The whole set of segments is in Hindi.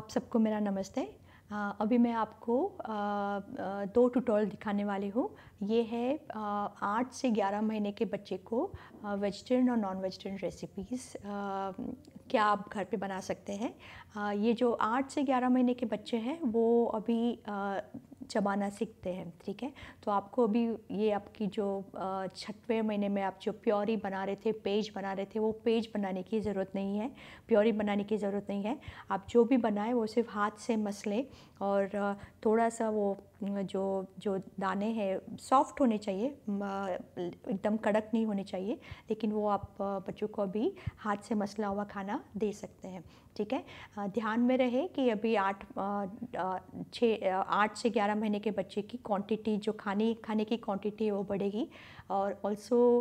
आप सबको मेरा नमस्ते। अभी मैं आपको 2 ट्यूटोरियल दिखाने वाली हूँ। ये है 8 से 11 महीने के बच्चे को वेजिटेरियन और नॉन वेजिटेरियन रेसिपीज़ क्या आप घर पे बना सकते हैं। ये जो 8 से 11 महीने के बच्चे हैं वो अभी चबाना सीखते हैं, ठीक है। तो आपको अभी ये आपकी जो 6वें महीने में आप जो प्योरी बना रहे थे, पेज बना रहे थे, वो पेज बनाने की ज़रूरत नहीं है, प्योरी बनाने की ज़रूरत नहीं है। आप जो भी बनाएं वो सिर्फ हाथ से मस लें और थोड़ा सा वो जो जो दाने हैं सॉफ्ट होने चाहिए, एकदम कड़क नहीं होने चाहिए, लेकिन वो आप बच्चों को अभी हाथ से मसला हुआ खाना दे सकते हैं, ठीक है। ध्यान में रहे कि अभी 8 से 11 महीने के बच्चे की क्वांटिटी, जो खाने की क्वांटिटी है वो बढ़ेगी और ऑल्सो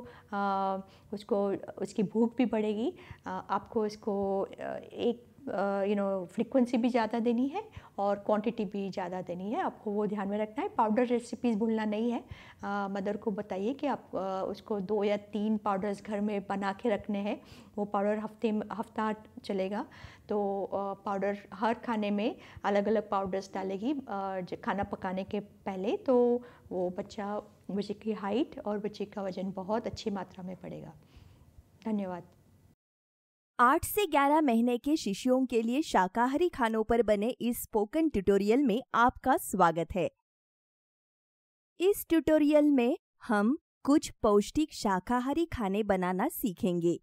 उसको उसकी भूख भी बढ़ेगी। आपको इसको एक फ्रीक्वेंसी भी ज़्यादा देनी है और क्वांटिटी भी ज़्यादा देनी है, आपको वो ध्यान में रखना है। पाउडर रेसिपीज़ भूलना नहीं है। मदर को बताइए कि आप उसको 2 या 3 पाउडर्स घर में बना के रखने हैं। वो पाउडर हफ्ता चलेगा। तो पाउडर हर खाने में अलग अलग पाउडर्स डालेगी खाना पकाने के पहले, तो वो बच्चे की हाइट और बच्चे का वज़न बहुत अच्छी मात्रा में बढ़ेगा। धन्यवाद। 8 से 11 महीने के शिशुओं के लिए शाकाहारी खानों पर बने इस स्पोकन ट्यूटोरियल में आपका स्वागत है। इस ट्यूटोरियल में हम कुछ पौष्टिक शाकाहारी खाने बनाना सीखेंगे।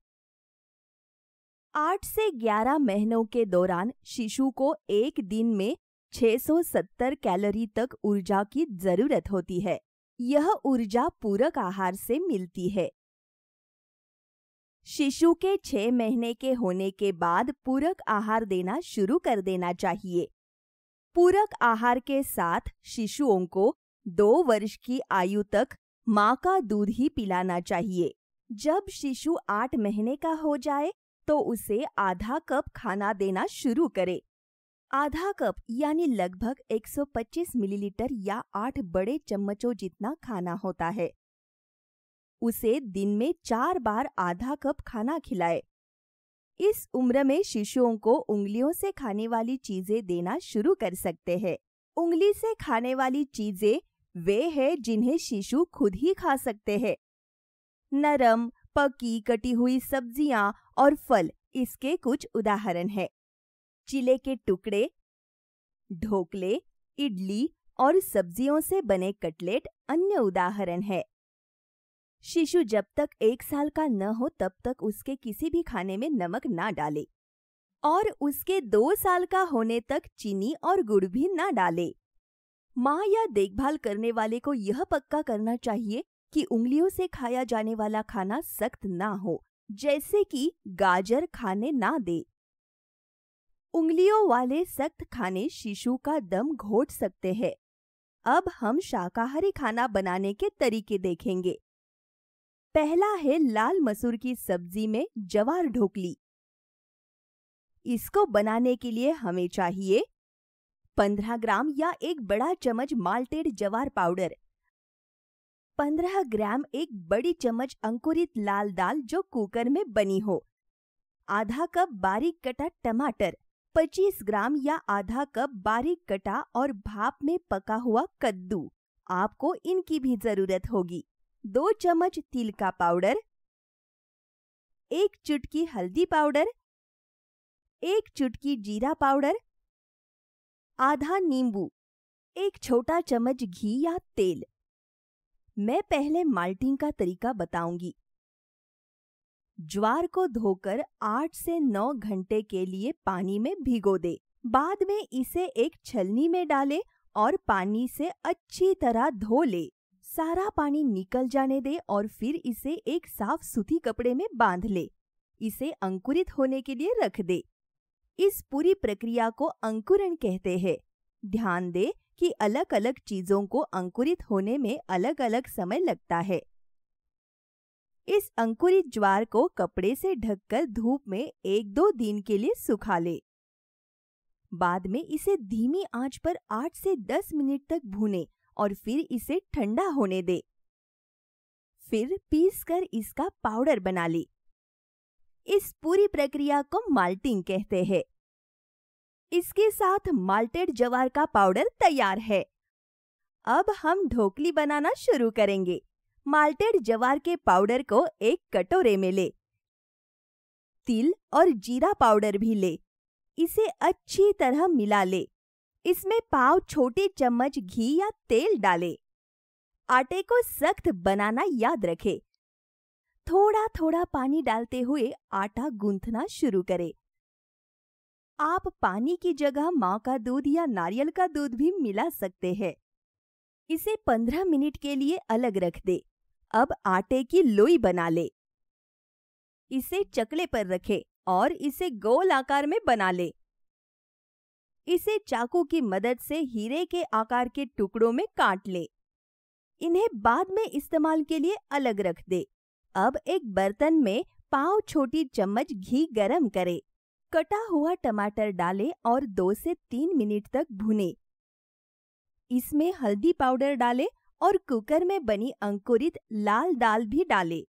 8 से 11 महीनों के दौरान शिशु को एक दिन में 670 कैलोरी तक ऊर्जा की जरूरत होती है। यह ऊर्जा पूरक आहार से मिलती है। शिशु के 6 महीने के होने के बाद पूरक आहार देना शुरू कर देना चाहिए। पूरक आहार के साथ शिशुओं को 2 वर्ष की आयु तक माँ का दूध ही पिलाना चाहिए। जब शिशु 8 महीने का हो जाए तो उसे आधा कप खाना देना शुरू करे। आधा कप यानी लगभग 125 मिलीलीटर या 8 बड़े चम्मचों जितना खाना होता है। उसे दिन में 4 बार आधा कप खाना खिलाए। इस उम्र में शिशुओं को उंगलियों से खाने वाली चीजें देना शुरू कर सकते हैं। उंगली से खाने वाली चीजें वे हैं जिन्हें शिशु खुद ही खा सकते हैं। नरम, पकी, कटी हुई सब्जियां और फल इसके कुछ उदाहरण हैं। चिले के टुकड़े, ढोकले, इडली और सब्जियों से बने कटलेट अन्य उदाहरण हैं। शिशु जब तक 1 साल का न हो तब तक उसके किसी भी खाने में नमक ना डाले और उसके 2 साल का होने तक चीनी और गुड़ भी ना डाले। माँ या देखभाल करने वाले को यह पक्का करना चाहिए कि उंगलियों से खाया जाने वाला खाना सख्त ना हो, जैसे कि गाजर खाने ना दे। उंगलियों वाले सख्त खाने शिशु का दम घोट सकते हैं। अब हम शाकाहारी खाना बनाने के तरीके देखेंगे। पहला है लाल मसूर की सब्जी में जवार ढोकली। इसको बनाने के लिए हमें चाहिए 15 ग्राम या 1 बड़ा चम्मच माल्टेड जवार पाउडर, 15 ग्राम 1 बड़ी चम्मच अंकुरित लाल दाल जो कुकर में बनी हो, आधा कप बारीक कटा टमाटर, 25 ग्राम या आधा कप बारीक कटा और भाप में पका हुआ कद्दू। आपको इनकी भी जरूरत होगी। 2 चम्मच तिल का पाउडर, 1 चुटकी हल्दी पाउडर, 1 चुटकी जीरा पाउडर, आधा नींबू, 1 छोटा चम्मच घी या तेल। मैं पहले माल्टिंग का तरीका बताऊंगी। ज्वार को धोकर 8 से 9 घंटे के लिए पानी में भिगो दे। बाद में इसे एक छलनी में डाले और पानी से अच्छी तरह धो ले। सारा पानी निकल जाने दे और फिर इसे एक साफ सूती कपड़े में बांध ले। इसे अंकुरित होने के लिए रख दे। इस पूरी प्रक्रिया को अंकुरण कहते हैं। ध्यान दे कि अलग अलग चीजों को अंकुरित होने में अलग अलग समय लगता है। इस अंकुरित ज्वार को कपड़े से ढककर धूप में 1-2 दिन के लिए सुखा ले। बाद में इसे धीमी आंच पर 8 से 10 मिनट तक भूने और फिर इसे ठंडा होने दे। फिर पीसकर इसका पाउडर बना ले। इस पूरी प्रक्रिया को माल्टिंग कहते हैं। इसके साथ माल्टेड ज्वार का पाउडर तैयार है। अब हम ढोकली बनाना शुरू करेंगे। माल्टेड ज्वार के पाउडर को एक कटोरे में ले। तिल और जीरा पाउडर भी ले। इसे अच्छी तरह मिला ले। इसमें पाव छोटी चम्मच घी या तेल डाले। आटे को सख्त बनाना याद रखे। थोड़ा थोड़ा पानी डालते हुए आटा गूंथना शुरू करें। आप पानी की जगह माँ का दूध या नारियल का दूध भी मिला सकते हैं। इसे 15 मिनट के लिए अलग रख दे। अब आटे की लोई बना ले। इसे चकले पर रखे और इसे गोल आकार में बना ले। इसे चाकू की मदद से हीरे के आकार के टुकड़ों में काट ले। इन्हें बाद में इस्तेमाल के लिए अलग रख दे। अब एक बर्तन में पाव छोटी चम्मच घी गरम करे। कटा हुआ टमाटर डाले और 2 से 3 मिनट तक भुने। इसमें हल्दी पाउडर डाले और कुकर में बनी अंकुरित लाल दाल भी डाले।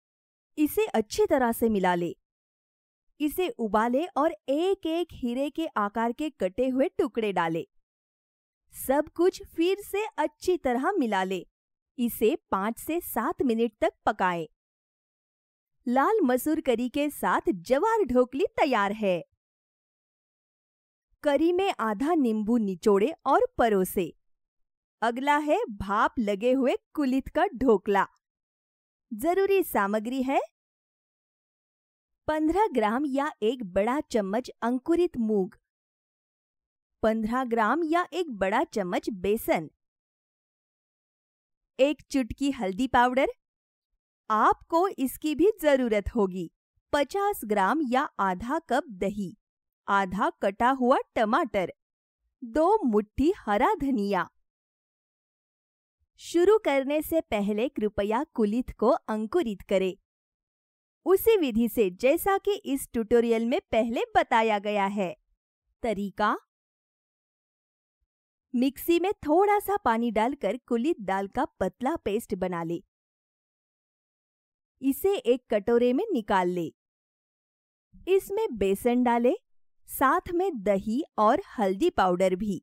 इसे अच्छी तरह से मिला ले। इसे उबाले और एक एक हीरे के आकार के कटे हुए टुकड़े डाले। सब कुछ फिर से अच्छी तरह मिला ले। इसे 5 से 7 मिनट तक पकाएं। लाल मसूर करी के साथ ज्वार ढोकली तैयार है। करी में आधा नींबू निचोड़े और परोसे। अगला है भाप लगे हुए कुलित का ढोकला। जरूरी सामग्री है 15 ग्राम या 1 बड़ा चम्मच अंकुरित मूंग, 15 ग्राम या 1 बड़ा चम्मच बेसन, 1 चुटकी हल्दी पाउडर। आपको इसकी भी जरूरत होगी। 50 ग्राम या आधा कप दही, आधा कटा हुआ टमाटर, 2 मुट्ठी हरा धनिया। शुरू करने से पहले कृपया कुलित को अंकुरित करें, उसी विधि से जैसा कि इस ट्यूटोरियल में पहले बताया गया है। तरीका: मिक्सी में थोड़ा सा पानी डालकर कुलित दाल का पतला पेस्ट बना ले। इसे एक कटोरे में निकाल ले। इसमें बेसन डाले, साथ में दही और हल्दी पाउडर भी।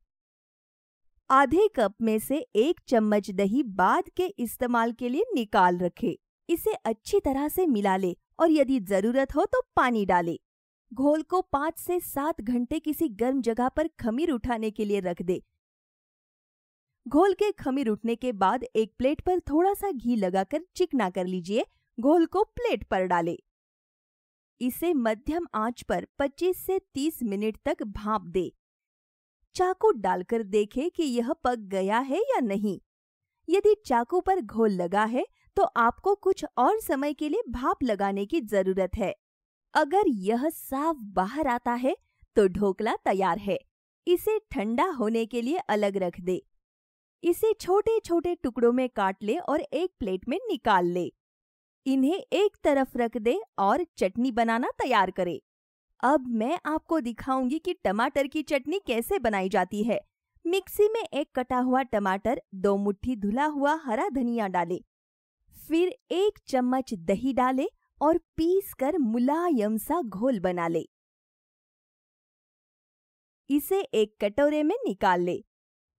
आधे कप में से 1 चम्मच दही बाद के इस्तेमाल के लिए निकाल रखे। इसे अच्छी तरह से मिला ले और यदि जरूरत हो तो पानी डाले। घोल को 5 से 7 घंटे किसी गर्म जगह पर खमीर उठाने के लिए रख दे। घोल के खमीर उठने के बाद एक प्लेट पर थोड़ा सा घी लगाकर चिकना कर लीजिए। घोल को प्लेट पर डाले। इसे मध्यम आंच पर 25 से 30 मिनट तक भाप दे। चाकू डालकर देखें कि यह पक गया है या नहीं। यदि चाकू पर घोल लगा है तो आपको कुछ और समय के लिए भाप लगाने की जरूरत है। अगर यह साफ बाहर आता है तो ढोकला तैयार है। इसे ठंडा होने के लिए अलग रख दे। इसे छोटे छोटे टुकड़ों में काट ले और एक प्लेट में निकाल ले। इन्हें एक तरफ रख दे और चटनी बनाना तैयार करे। अब मैं आपको दिखाऊंगी कि टमाटर की चटनी कैसे बनाई जाती है। मिक्सी में 1 कटा हुआ टमाटर, 2 मुट्ठी धुला हुआ हरा धनिया डाले। फिर 1 चम्मच दही डाले और पीस कर मुलायम सा घोल बना ले। इसे एक कटोरे में निकाल ले।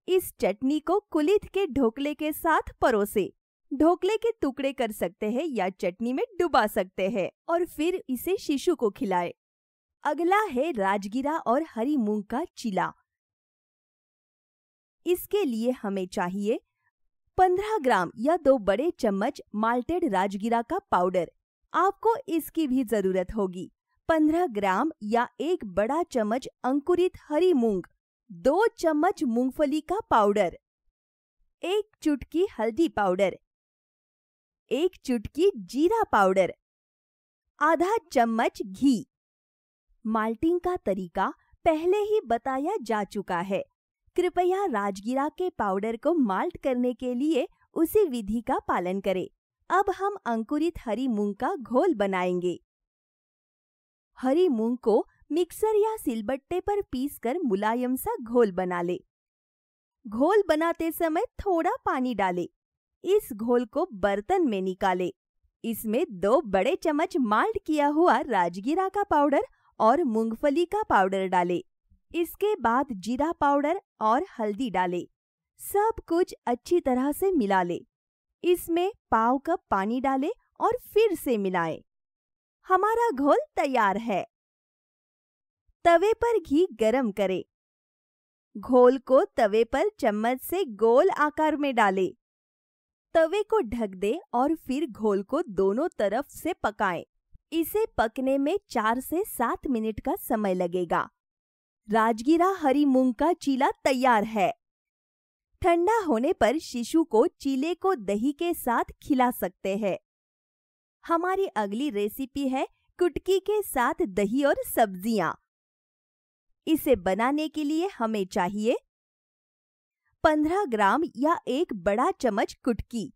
इस चटनी को कुलित के ढोकले के साथ परोसे। ढोकले के टुकड़े कर सकते हैं या चटनी में डुबा सकते हैं और फिर इसे शिशु को खिलाए। अगला है राजगिरा और हरी मूंग का चीला। इसके लिए हमें चाहिए 15 ग्राम या 2 बड़े चम्मच माल्टेड राजगिरा का पाउडर। आपको इसकी भी जरूरत होगी। 15 ग्राम या 1 बड़ा चम्मच अंकुरित हरी मूंग, 2 चम्मच मूंगफली का पाउडर, 1 चुटकी हल्दी पाउडर, 1 चुटकी जीरा पाउडर, आधा चम्मच घी। माल्टिंग का तरीका पहले ही बताया जा चुका है। कृपया राजगिरा के पाउडर को माल्ट करने के लिए उसी विधि का पालन करें। अब हम अंकुरित हरी मूंग का घोल बनाएंगे। हरी मूंग को मिक्सर या सिलबट्टे पर पीसकर मुलायम सा घोल बना ले। घोल बनाते समय थोड़ा पानी डाले। इस घोल को बर्तन में निकाले। इसमें 2 बड़े चम्मच माल्ट किया हुआ राजगिरा का पाउडर और मूंगफली का पाउडर डाले। इसके बाद जीरा पाउडर और हल्दी डालें। सब कुछ अच्छी तरह से मिला ले। इसमें पाव कप पानी डालें और फिर से मिलाएं। हमारा घोल तैयार है। तवे पर घी गरम करें। घोल को तवे पर चम्मच से गोल आकार में डालें। तवे को ढक दें और फिर घोल को दोनों तरफ से पकाएं। इसे पकने में 4 से 7 मिनट का समय लगेगा। राजगिरा हरी मूंग का चीला तैयार है। ठंडा होने पर शिशु को चीले को दही के साथ खिला सकते हैं। हमारी अगली रेसिपी है कुटकी के साथ दही और सब्जियां। इसे बनाने के लिए हमें चाहिए 15 ग्राम या 1 बड़ा चम्मच कुटकी,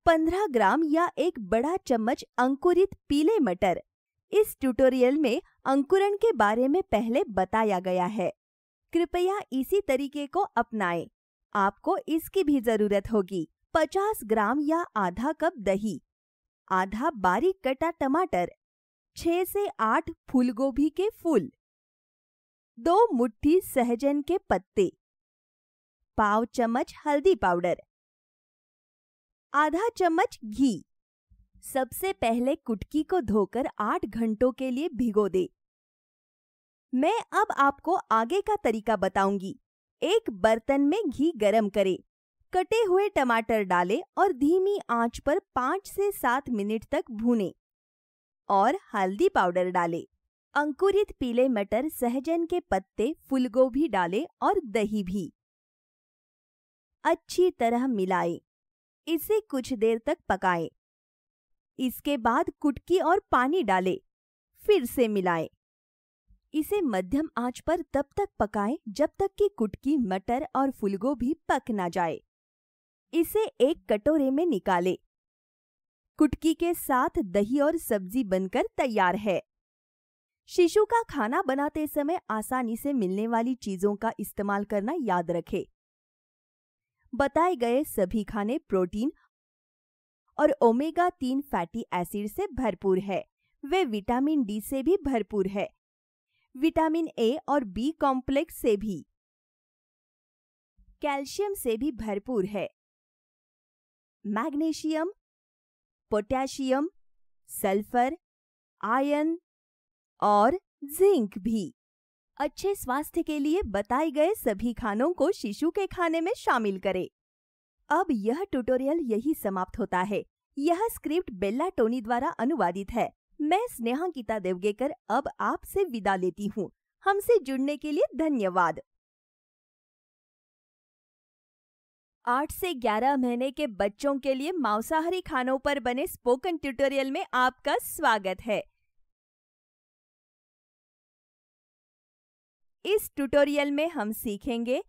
15 ग्राम या 1 बड़ा चम्मच अंकुरित पीले मटर। इस ट्यूटोरियल में अंकुरण के बारे में पहले बताया गया है। कृपया इसी तरीके को अपनाएं। आपको इसकी भी जरूरत होगी। 50 ग्राम या आधा कप दही, आधा बारीक कटा टमाटर, 6 से 8 फूलगोभी के फूल, 2 मुट्ठी सहजन के पत्ते, पाव चम्मच हल्दी पाउडर, आधा चम्मच घी। सबसे पहले कुटकी को धोकर 8 घंटों के लिए भिगो दे। मैं अब आपको आगे का तरीका बताऊंगी। एक बर्तन में घी गरम करें, कटे हुए टमाटर डालें और धीमी आंच पर 5 से 7 मिनट तक भूनें और हल्दी पाउडर डालें। अंकुरित पीले मटर, सहजन के पत्ते, फूलगोभी डालें और दही भी। अच्छी तरह मिलाएं। इसे कुछ देर तक पकाएं। इसके बाद कुटकी और पानी डालें। फिर से मिलाएं। इसे मध्यम आंच पर तब तक पकाएं जब तक कि कुटकी, मटर और फूलगोभी पक ना जाए। इसे एक कटोरे में निकालें। कुटकी के साथ दही और सब्जी बनकर तैयार है। शिशु का खाना बनाते समय आसानी से मिलने वाली चीजों का इस्तेमाल करना याद रखें। बताए गए सभी खाने प्रोटीन और ओमेगा 3 फैटी एसिड से भरपूर है। वे विटामिन डी से भी भरपूर है, विटामिन ए और बी कॉम्प्लेक्स से भी, कैल्शियम से भी भरपूर है, मैग्नीशियम, पोटेशियम, सल्फर, आयरन और जिंक भी। अच्छे स्वास्थ्य के लिए बताए गए सभी खानों को शिशु के खाने में शामिल करें। अब यह ट्यूटोरियल यही समाप्त होता है। यह स्क्रिप्ट बेल्ला टोनी द्वारा अनुवादित है। मैं स्नेहांकिता देवगेकर अब आपसे विदा लेती हूँ। हमसे जुड़ने के लिए धन्यवाद। 8 से 11 महीने के बच्चों के लिए मांसाहारी खानों पर बने स्पोकन ट्यूटोरियल में आपका स्वागत है। इस ट्यूटोरियल में हम सीखेंगे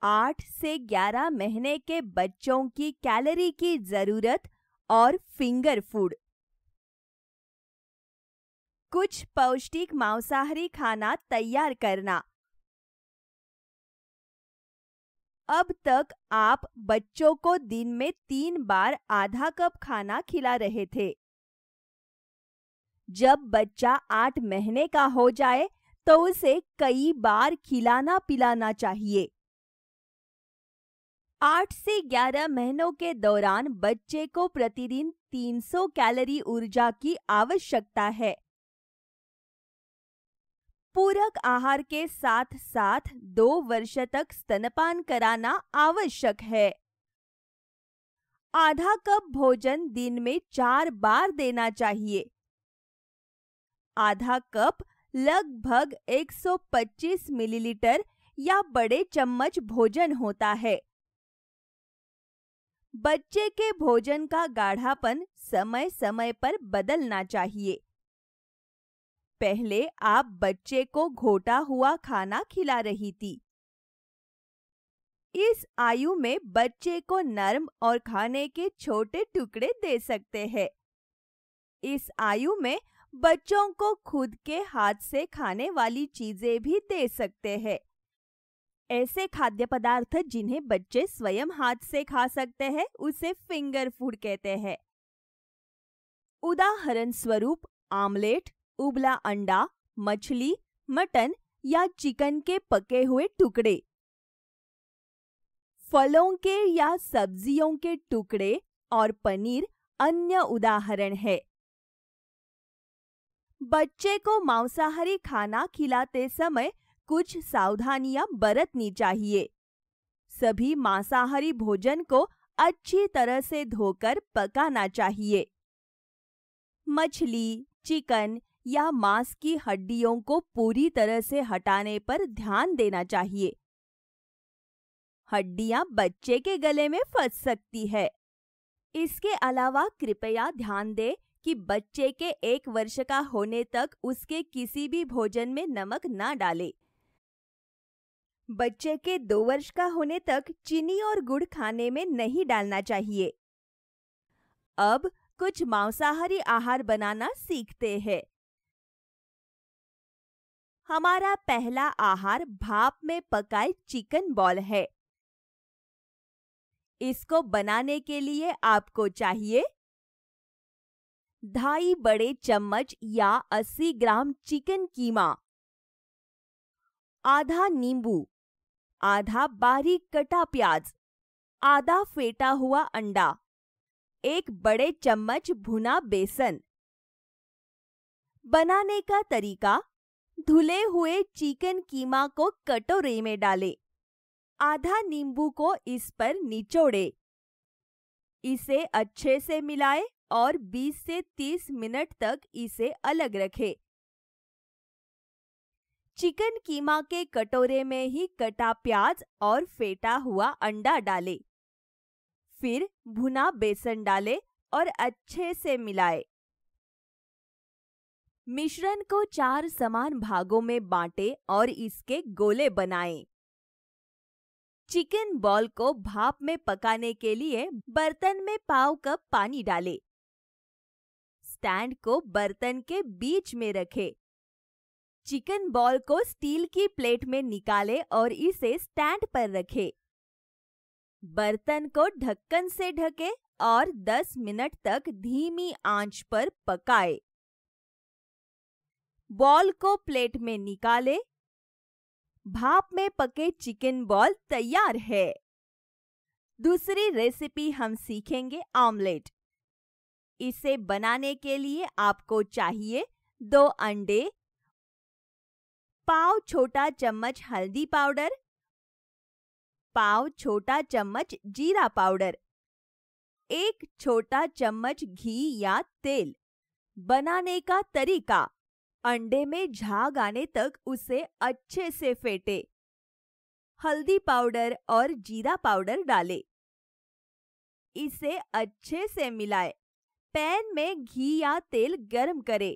8 से 11 महीने के बच्चों की कैलोरी की जरूरत और फिंगर फूड। कुछ पौष्टिक मांसाहारी खाना तैयार करना। अब तक आप बच्चों को दिन में 3 बार आधा कप खाना खिला रहे थे। जब बच्चा 8 महीने का हो जाए तो उसे कई बार खिलाना पिलाना चाहिए। 8 से 11 महीनों के दौरान बच्चे को प्रतिदिन 300 कैलोरी ऊर्जा की आवश्यकता है। पूरक आहार के साथ साथ 2 वर्ष तक स्तनपान कराना आवश्यक है। आधा कप भोजन दिन में 4 बार देना चाहिए। आधा कप लगभग 125 मिलीलीटर या बड़े चम्मच भोजन होता है। बच्चे के भोजन का गाढ़ापन समय समय पर बदलना चाहिए। पहले आप बच्चे को घोटा हुआ खाना खिला रही थी। इस आयु में बच्चे को नरम और खाने के छोटे टुकड़े दे सकते हैं। इस आयु में बच्चों को खुद के हाथ से खाने वाली चीजें भी दे सकते हैं। ऐसे खाद्य पदार्थ जिन्हें बच्चे स्वयं हाथ से खा सकते हैं उसे फिंगर फूड कहते हैं। उदाहरण स्वरूप आमलेट, उबला अंडा, मछली, मटन या चिकन के पके हुए टुकड़े। फलों के या सब्जियों के टुकड़े और पनीर अन्य उदाहरण है। बच्चे को मांसाहारी खाना खिलाते समय कुछ सावधानियां बरतनी चाहिए। सभी मांसाहारी भोजन को अच्छी तरह से धोकर पकाना चाहिए। मछली, चिकन या मांस की हड्डियों को पूरी तरह से हटाने पर ध्यान देना चाहिए। हड्डियां बच्चे के गले में फंस सकती है। इसके अलावा कृपया ध्यान दें कि बच्चे के 1 वर्ष का होने तक उसके किसी भी भोजन में नमक ना डालें। बच्चे के 2 वर्ष का होने तक चीनी और गुड़ खाने में नहीं डालना चाहिए। अब कुछ मांसाहारी आहार बनाना सीखते हैं। हमारा पहला आहार भाप में पकाए चिकन बॉल है। इसको बनाने के लिए आपको चाहिए 2.5 बड़े चम्मच या 80 ग्राम चिकन कीमा, आधा नींबू, आधा बारीक कटा प्याज, आधा फेटा हुआ अंडा, 1 बड़े चम्मच भुना बेसन। बनाने का तरीका: धुले हुए चिकन कीमा को कटोरे में डालें। आधा नींबू को इस पर निचोड़े। इसे अच्छे से मिलाएं और 20 से 30 मिनट तक इसे अलग रखें। चिकन कीमा के कटोरे में ही कटा प्याज और फेटा हुआ अंडा डालें। फिर भुना बेसन डालें और अच्छे से मिलाएं। मिश्रण को 4 समान भागों में बांटें और इसके गोले बनाएं। चिकन बॉल को भाप में पकाने के लिए बर्तन में पाव कप पानी डालें। स्टैंड को बर्तन के बीच में रखें। चिकन बॉल को स्टील की प्लेट में निकालें और इसे स्टैंड पर रखें। बर्तन को ढक्कन से ढकें और 10 मिनट तक धीमी आंच पर पकाएं। बॉल को प्लेट में निकालें। भाप में पके चिकन बॉल तैयार है। दूसरी रेसिपी हम सीखेंगे ऑमलेट। इसे बनाने के लिए आपको चाहिए 2 अंडे, पाव छोटा चम्मच हल्दी पाउडर, पाव छोटा चम्मच जीरा पाउडर, 1 छोटा चम्मच घी या तेल। बनाने का तरीका: अंडे में झाग आने तक उसे अच्छे से फेंटे। हल्दी पाउडर और जीरा पाउडर डालें। इसे अच्छे से मिलाएं। पैन में घी या तेल गरम करें।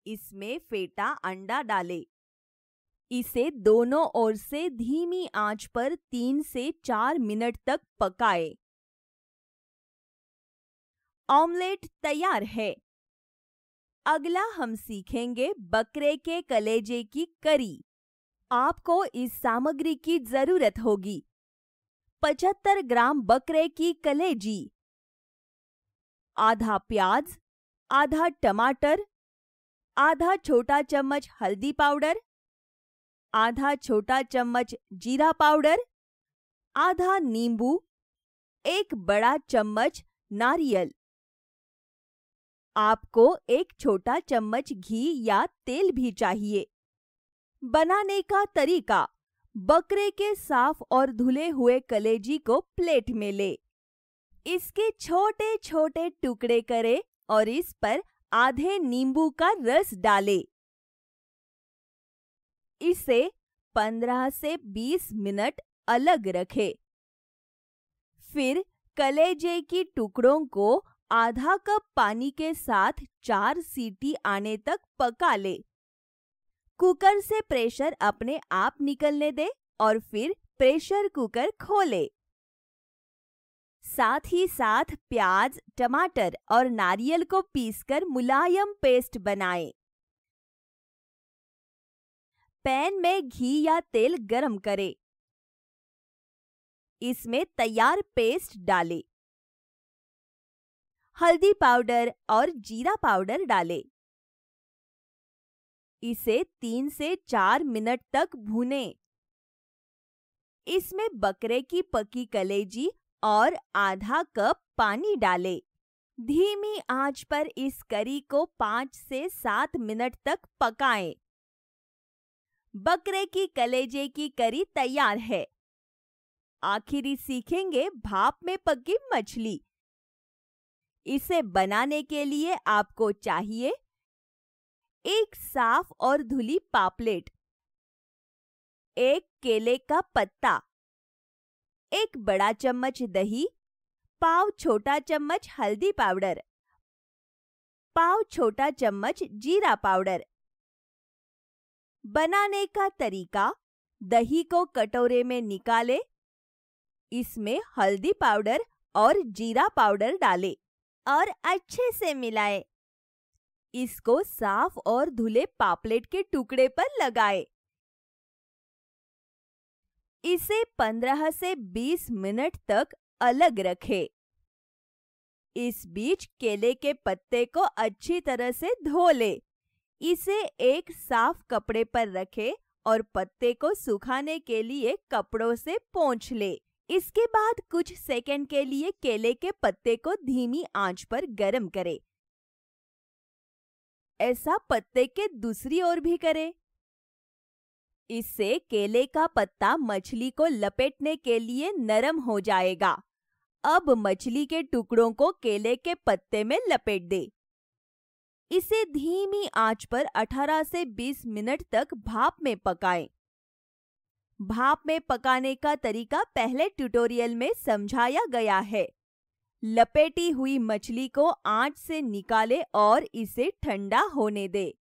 इसमें फेंटा अंडा डालें। इसे दोनों ओर से धीमी आंच पर 3 से 4 मिनट तक पकाएं। ऑमलेट तैयार है। अगला हम सीखेंगे बकरे के कलेजे की करी। आपको इस सामग्री की जरूरत होगी: 75 ग्राम बकरे की कलेजी, आधा प्याज, आधा टमाटर, आधा छोटा चम्मच हल्दी पाउडर, आधा छोटा चम्मच जीरा पाउडर, आधा नींबू, 1 बड़ा चम्मच नारियल। आपको 1 छोटा चम्मच घी या तेल भी चाहिए। बनाने का तरीका: बकरे के साफ और धुले हुए कलेजी को प्लेट में ले। इसके छोटे छोटे टुकड़े करें और इस पर आधे नींबू का रस डालें। इसे 15 से 20 मिनट अलग रखें। फिर कलेजे की टुकड़ों को आधा कप पानी के साथ 4 सीटी आने तक पका ले। कुकर से प्रेशर अपने आप निकलने दे और फिर प्रेशर कुकर खोले। साथ ही साथ प्याज, टमाटर और नारियल को पीसकर मुलायम पेस्ट बनाएं। पैन में घी या तेल गरम करें। इसमें तैयार पेस्ट डालें। हल्दी पाउडर और जीरा पाउडर डालें। इसे 3 से 4 मिनट तक भूनें। इसमें बकरे की पकी कलेजी और आधा कप पानी डालें। धीमी आंच पर इस करी को 5 से 7 मिनट तक पकाएं। बकरे की कलेजे की करी तैयार है। आखिरी सीखेंगे भाप में पकी मछली। इसे बनाने के लिए आपको चाहिए एक साफ और धुली पापलेट, एक केले का पत्ता, एक बड़ा चम्मच दही, पाव छोटा चम्मच हल्दी पाउडर, पाव छोटा चम्मच जीरा पाउडर। बनाने का तरीका, दही को कटोरे में निकालें, इसमें हल्दी पाउडर और जीरा पाउडर डालें और अच्छे से मिलाएं। इसको साफ और धुले पापलेट के टुकड़े पर लगाएं। इसे 15 से 20 मिनट तक अलग रखें। इस बीच केले के पत्ते को अच्छी तरह से धो लें। इसे एक साफ कपड़े पर रखें और पत्ते को सुखाने के लिए कपड़ों से पोंछ लें। इसके बाद कुछ सेकंड के लिए केले के पत्ते को धीमी आंच पर गरम करें। ऐसा पत्ते के दूसरी ओर भी करें। इससे केले का पत्ता मछली को लपेटने के लिए नरम हो जाएगा। अब मछली के टुकड़ों को केले के पत्ते में लपेट दे। इसे धीमी आंच पर 18 से 20 मिनट तक भाप में पकाएं। भाप में पकाने का तरीका पहले ट्यूटोरियल में समझाया गया है। लपेटी हुई मछली को आंच से निकालें और इसे ठंडा होने दें।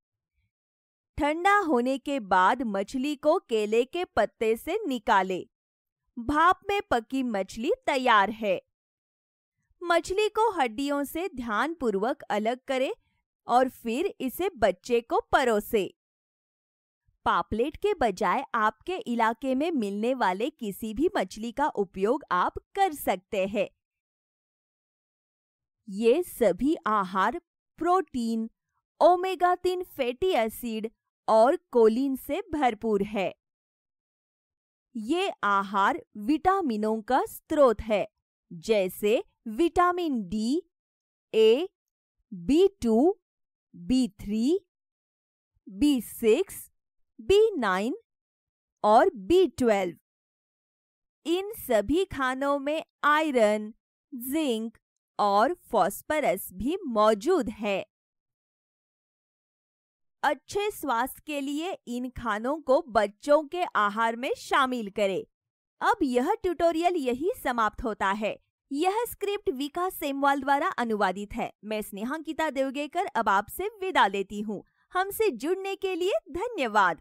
ठंडा होने के बाद मछली को केले के पत्ते से निकालें। भाप में पकी मछली तैयार है। मछली को हड्डियों से ध्यानपूर्वक अलग करें और फिर इसे बच्चे को परोसें। पापलेट के बजाय आपके इलाके में मिलने वाले किसी भी मछली का उपयोग आप कर सकते हैं। ये सभी आहार प्रोटीन, ओमेगा 3 फैटी एसिड और कोलिन से भरपूर है। ये आहार विटामिनों का स्रोत है, जैसे विटामिन डी, ए, B2, B3, B6, B9 और B12। इन सभी खानों में आयरन, जिंक और फास्फोरस भी मौजूद है। अच्छे स्वास्थ्य के लिए इन खानों को बच्चों के आहार में शामिल करें। अब यह ट्यूटोरियल यही समाप्त होता है। यह स्क्रिप्ट विकास सेमवाल द्वारा अनुवादित है। मैं स्नेहांकिता देवगेकर अब आपसे विदा लेती हूँ। हमसे जुड़ने के लिए धन्यवाद।